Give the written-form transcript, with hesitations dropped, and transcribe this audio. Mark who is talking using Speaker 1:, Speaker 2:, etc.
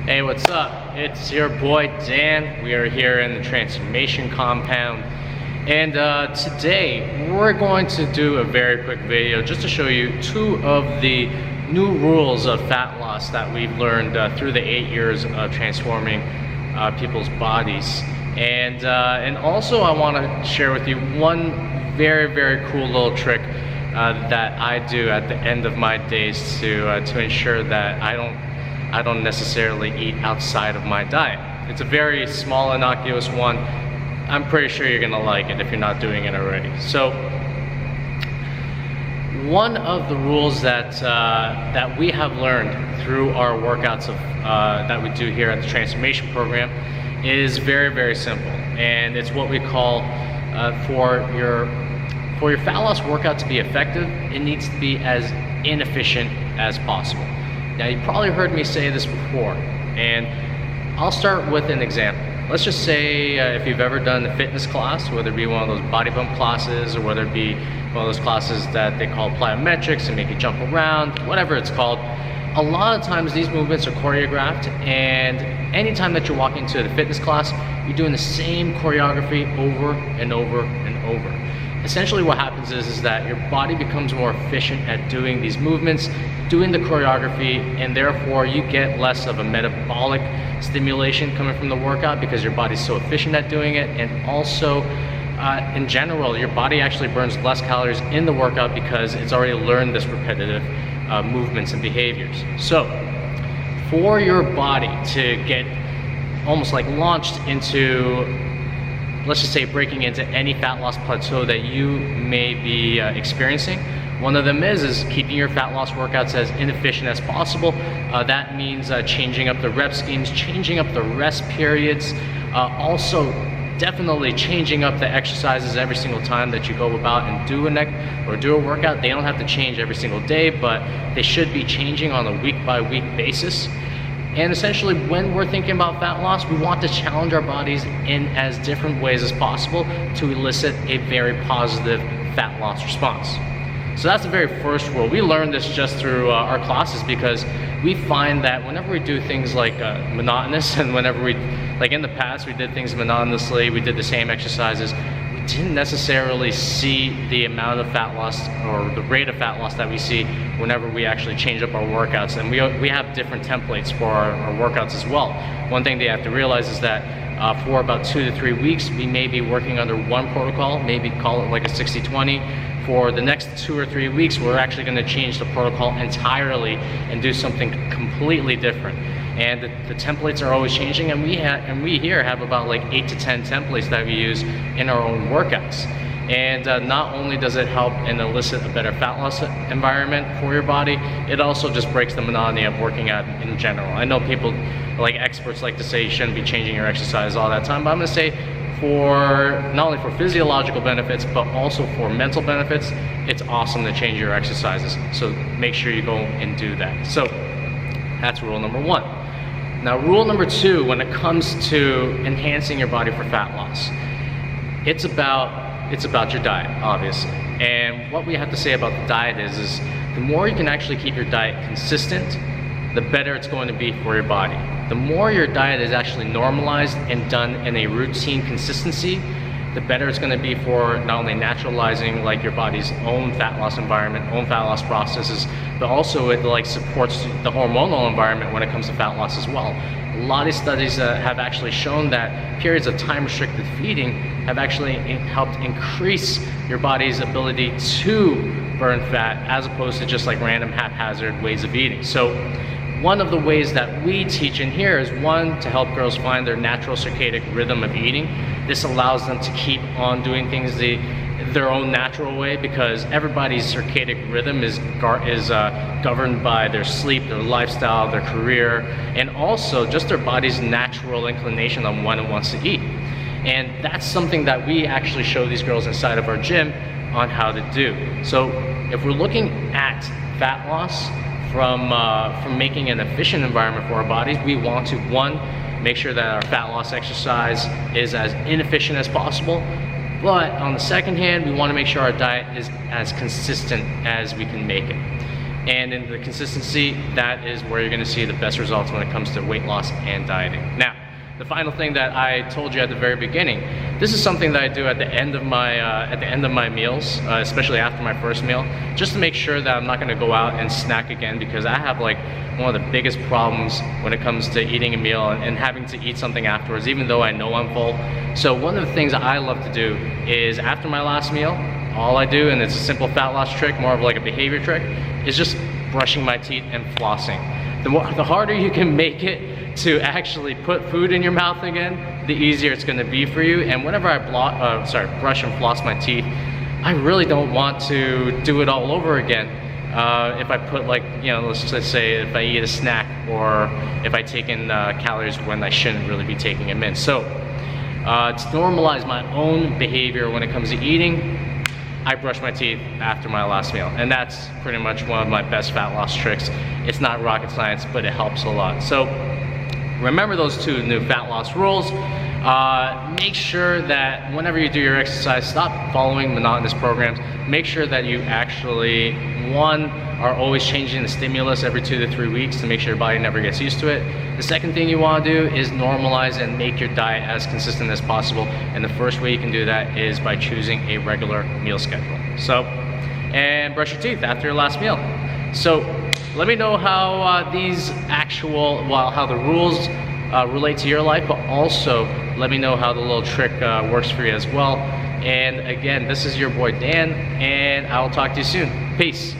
Speaker 1: Hey, what's up? It's your boy Dan. We are here in the Transformation Compound, and today we're going to do a very quick video just to show you two of the new rules of fat loss that we've learned through the 8 years of transforming people's bodies. And also I want to share with you one very cool little trick that I do at the end of my days to ensure that I don't necessarily eat outside of my diet. It's a very small, innocuous one. I'm pretty sure you're gonna like it if you're not doing it already. So, one of the rules that we have learned through our workouts that we do here at the Transformation Program is very simple, and it's what we call for your fat loss workout to be effective, it needs to be as inefficient as possible. Now, you probably heard me say this before, and I'll start with an example. Let's just say if you've ever done a fitness class, whether it be one of those body pump classes or whether it be one of those classes that they call plyometrics and make you jump around, whatever it's called, a lot of times these movements are choreographed, and anytime that you're walking into the fitness class, you're doing the same choreography over and over and over. Essentially what happens is that your body becomes more efficient at doing these movements, doing the choreography, and therefore you get less of a metabolic stimulation coming from the workout because your body's so efficient at doing it. And also in general, your body actually burns less calories in the workout because it's already learned this repetitive movements and behaviors. So for your body to get almost like launched into, let's just say, breaking into any fat loss plateau that you may be experiencing, one of them is keeping your fat loss workouts as inefficient as possible. That means changing up the rep schemes, changing up the rest periods, also definitely changing up the exercises every single time that you go about and do a workout. They don't have to change every single day, but they should be changing on a week-by-week basis. And essentially, when we're thinking about fat loss, we want to challenge our bodies in as different ways as possible to elicit a very positive fat loss response. So that's the very first rule. We learned this just through our classes because we find that whenever we do things like monotonous, and whenever like in the past, we did things monotonously, we did the same exercises, we didn't necessarily see the amount of fat loss or the rate of fat loss that we see whenever we actually change up our workouts. And we have different templates for our workouts as well. One thing they have to realize is that for about 2 to 3 weeks, we may be working under one protocol, maybe call it like a 60-20. For the next 2 or 3 weeks, we're actually going to change the protocol entirely and do something completely different. And the templates are always changing, and we here have about like 8 to 10 templates that we use in our own workouts. And not only does it help and elicit a better fat loss environment for your body, it also just breaks the monotony of working out in general. I know people, like experts, like to say you shouldn't be changing your exercise all that time, but I'm going to say for not only for physiological benefits, but also for mental benefits, it's awesome to change your exercises. So make sure you go and do that. So that's rule number 1. Now, rule number 2, when it comes to enhancing your body for fat loss, it's about your diet, obviously. And what we have to say about the diet is the more you can actually keep your diet consistent, the better it's going to be for your body. The more your diet is actually normalized and done in a routine consistency, the better it's going to be for not only naturalizing like your body's own fat loss environment, own fat loss processes, but also it like supports the hormonal environment when it comes to fat loss as well. A lot of studies have actually shown that periods of time restricted feeding have actually helped increase your body's ability to burn fat as opposed to just like random haphazard ways of eating. So one of the ways that we teach in here is, one, to help girls find their natural circadian rhythm of eating. This allows them to keep on doing things their own natural way, because everybody's circadian rhythm is governed by their sleep, their lifestyle, their career, and also just their body's natural inclination on when it wants to eat. And that's something that we actually show these girls inside of our gym on how to do. So if we're looking at fat loss from making an efficient environment for our bodies, we want to, one, make sure that our fat loss exercise is as inefficient as possible, but on the second hand, we want to make sure our diet is as consistent as we can make it. And in the consistency, that is where you're gonna see the best results when it comes to weight loss and dieting. Now, the final thing that I told you at the very beginning, this is something that I do at the end of my meals, especially after my first meal, just to make sure that I'm not going to go out and snack again, because I have like one of the biggest problems when it comes to eating a meal and having to eat something afterwards, even though I know I'm full. So one of the things that I love to do is after my last meal, all I do, and it's a simple fat loss trick, more of like a behavior trick, is just brushing my teeth and flossing. The harder you can make it to actually put food in your mouth again, the easier it's going to be for you. And whenever I brush and floss my teeth, I really don't want to do it all over again. If I put, like, you know, let's just say if I eat a snack, or if I take in calories when I shouldn't really be taking them in. So to normalize my own behavior when it comes to eating, I brush my teeth after my last meal, and that's pretty much one of my best fat loss tricks. It's not rocket science, but it helps a lot. So remember those 2 new fat loss rules. Make sure that whenever you do your exercise, stop following monotonous programs. Make sure that you actually, one, are always changing the stimulus every 2 to 3 weeks to make sure your body never gets used to it. The second thing you want to do is normalize and make your diet as consistent as possible. And the first way you can do that is by choosing a regular meal schedule. So, and brush your teeth after your last meal. So let me know how how the rules relate to your life, but also let me know how the little trick works for you as well. And again, this is your boy Dan, and I will talk to you soon. Peace.